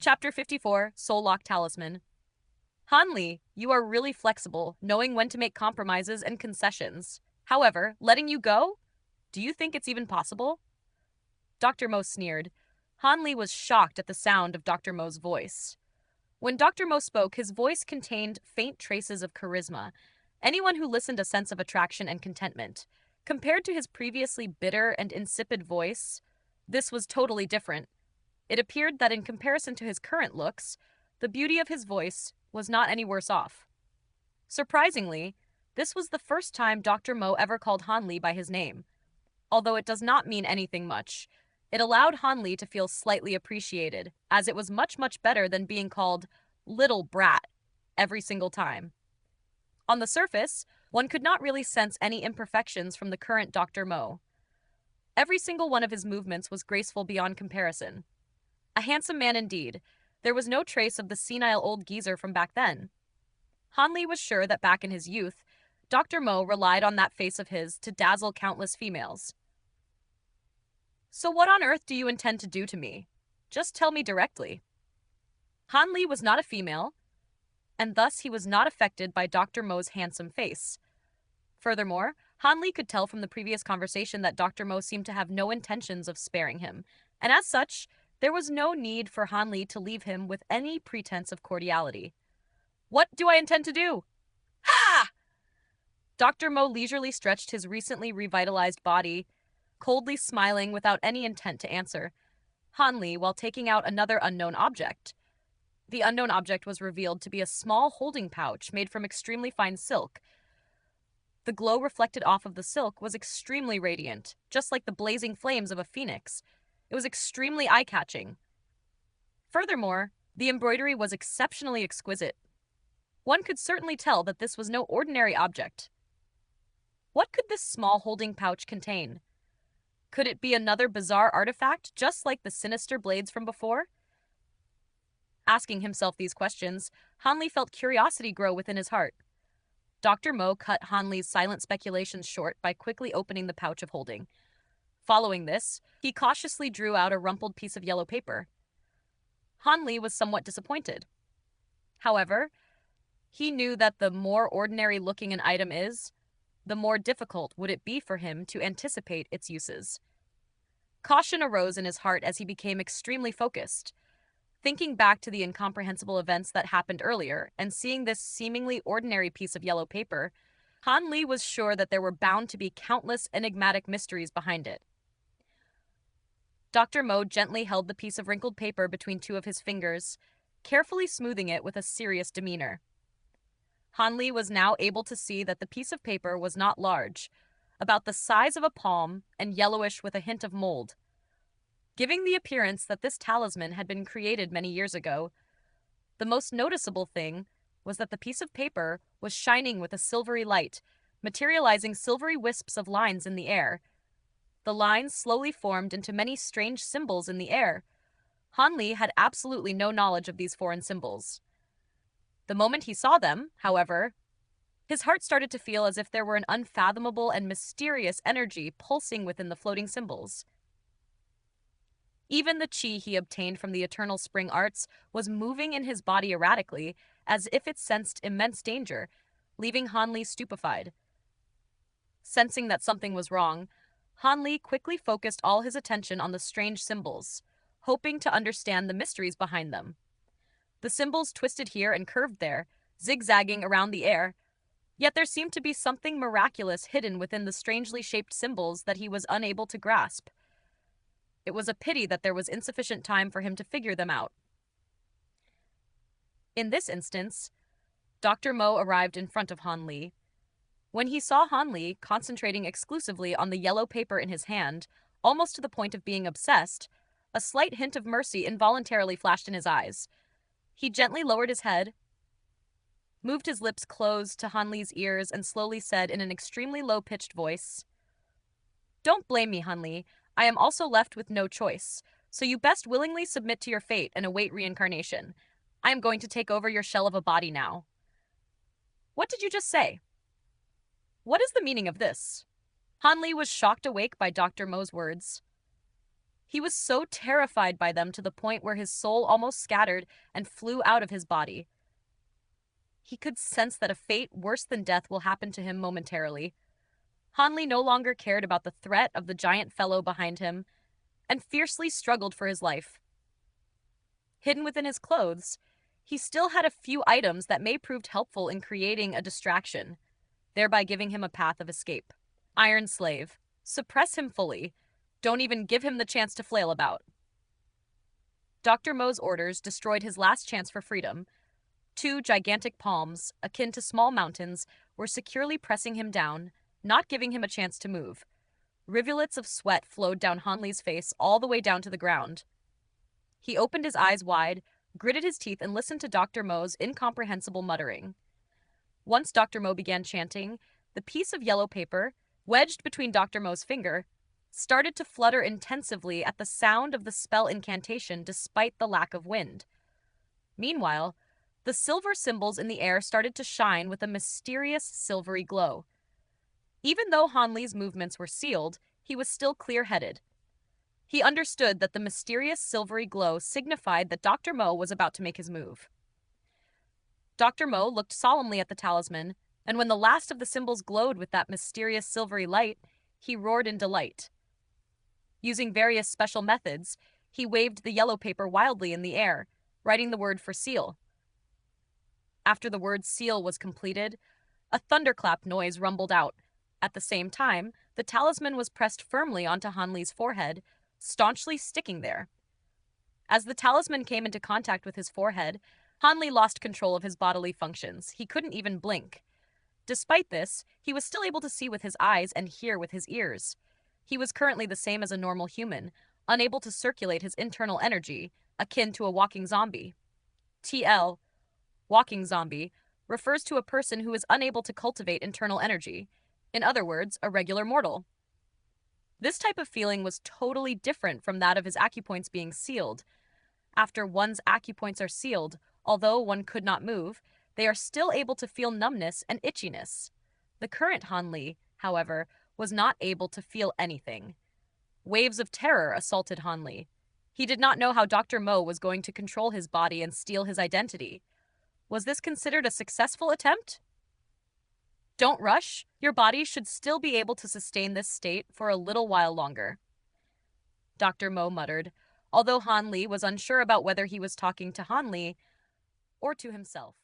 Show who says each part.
Speaker 1: Chapter 54, Soul Lock Talisman. Han Li, you are really flexible, knowing when to make compromises and concessions. However, letting you go? Do you think it's even possible? Dr. Mo sneered. Han Li was shocked at the sound of Dr. Mo's voice. When Dr. Mo spoke, his voice contained faint traces of charisma. Anyone who listened a sense of attraction and contentment. Compared to his previously bitter and insipid voice, this was totally different. It appeared that in comparison to his current looks, the beauty of his voice was not any worse off. Surprisingly, this was the first time Dr. Mo ever called Han Li by his name. Although it does not mean anything much, it allowed Han Li to feel slightly appreciated, as it was much better than being called little brat every single time. On the surface, one could not really sense any imperfections from the current Dr. Mo. Every single one of his movements was graceful beyond comparison. A handsome man indeed. There was no trace of the senile old geezer from back then. Han Li was sure that back in his youth, Dr. Mo relied on that face of his to dazzle countless females. So what on earth do you intend to do to me? Just tell me directly. Han Li was not a female, and thus he was not affected by Dr. Mo's handsome face. Furthermore, Han Li could tell from the previous conversation that Dr. Mo seemed to have no intentions of sparing him, and as such, there was no need for Han Li to leave him with any pretense of cordiality. What do I intend to do? Ha! Dr. Mo leisurely stretched his recently revitalized body, coldly smiling without any intent to answer Han Li while taking out another unknown object. The unknown object was revealed to be a small holding pouch made from extremely fine silk. The glow reflected off of the silk was extremely radiant, just like the blazing flames of a phoenix. It was extremely eye-catching. Furthermore, the embroidery was exceptionally exquisite. One could certainly tell that this was no ordinary object. What could this small holding pouch contain? Could it be another bizarre artifact, just like the sinister blades from before? Asking himself these questions, Han Li felt curiosity grow within his heart. Dr. Mo cut Han Li's silent speculations short by quickly opening the pouch of holding. Following this, he cautiously drew out a rumpled piece of yellow paper. Han Li was somewhat disappointed. However, he knew that the more ordinary-looking an item is, the more difficult would it be for him to anticipate its uses. Caution arose in his heart as he became extremely focused. Thinking back to the incomprehensible events that happened earlier and seeing this seemingly ordinary piece of yellow paper, Han Li was sure that there were bound to be countless enigmatic mysteries behind it. Dr. Mo gently held the piece of wrinkled paper between two of his fingers, carefully smoothing it with a serious demeanor. Han Li was now able to see that the piece of paper was not large, about the size of a palm and yellowish with a hint of mold. Giving the appearance that this talisman had been created many years ago, the most noticeable thing was that the piece of paper was shining with a silvery light, materializing silvery wisps of lines in the air. The lines slowly formed into many strange symbols in the air. Han Li had absolutely no knowledge of these foreign symbols. The moment he saw them, however, his heart started to feel as if there were an unfathomable and mysterious energy pulsing within the floating symbols. Even the chi he obtained from the eternal spring arts was moving in his body erratically, as if it sensed immense danger, leaving Han Li stupefied. Sensing that something was wrong, Han Li quickly focused all his attention on the strange symbols, hoping to understand the mysteries behind them. The symbols twisted here and curved there, zigzagging around the air, yet there seemed to be something miraculous hidden within the strangely shaped symbols that he was unable to grasp. It was a pity that there was insufficient time for him to figure them out. In this instance, Dr. Mo arrived in front of Han Li. When he saw Han Li concentrating exclusively on the yellow paper in his hand, almost to the point of being obsessed, a slight hint of mercy involuntarily flashed in his eyes. He gently lowered his head, moved his lips close to Han Li's ears, and slowly said in an extremely low-pitched voice, "Don't blame me, Han Li. I am also left with no choice, so you best willingly submit to your fate and await reincarnation. I am going to take over your shell of a body now." What did you just say? What is the meaning of this? Han Li was shocked awake by Dr. Mo's words. He was so terrified by them to the point where his soul almost scattered and flew out of his body. He could sense that a fate worse than death will happen to him momentarily. Hanli no longer cared about the threat of the giant fellow behind him and fiercely struggled for his life. Hidden within his clothes, he still had a few items that may prove helpful in creating a distraction, thereby giving him a path of escape. Iron Slave. Suppress him fully. Don't even give him the chance to flail about. Dr. Mo's orders destroyed his last chance for freedom. Two gigantic palms, akin to small mountains, were securely pressing him down, not giving him a chance to move. Rivulets of sweat flowed down Hanli's face all the way down to the ground. He opened his eyes wide, gritted his teeth, and listened to Dr. Mo's incomprehensible muttering. Once Dr. Mo began chanting, the piece of yellow paper, wedged between Dr. Mo's finger, started to flutter intensively at the sound of the spell incantation despite the lack of wind. Meanwhile, the silver symbols in the air started to shine with a mysterious silvery glow. Even though Hanli's movements were sealed, he was still clear-headed. He understood that the mysterious silvery glow signified that Dr. Mo was about to make his move. Dr. Mo looked solemnly at the talisman, and when the last of the symbols glowed with that mysterious silvery light, he roared in delight. Using various special methods, he waved the yellow paper wildly in the air, writing the word for seal. After the word seal was completed, a thunderclap noise rumbled out. At the same time, the talisman was pressed firmly onto Hanli's forehead, staunchly sticking there. As the talisman came into contact with his forehead, Hanli lost control of his bodily functions. He couldn't even blink. Despite this, he was still able to see with his eyes and hear with his ears. He was currently the same as a normal human, unable to circulate his internal energy, akin to a walking zombie. TL, walking zombie, refers to a person who is unable to cultivate internal energy. In other words, a regular mortal. This type of feeling was totally different from that of his acupoints being sealed. After one's acupoints are sealed, although one could not move, they are still able to feel numbness and itchiness. The current Hanli, however, was not able to feel anything. Waves of terror assaulted Hanli. He did not know how Dr. Mo was going to control his body and steal his identity. Was this considered a successful attempt? Don't rush. Your body should still be able to sustain this state for a little while longer. Dr. Mo muttered, although Hanli was unsure about whether he was talking to Hanli or to himself.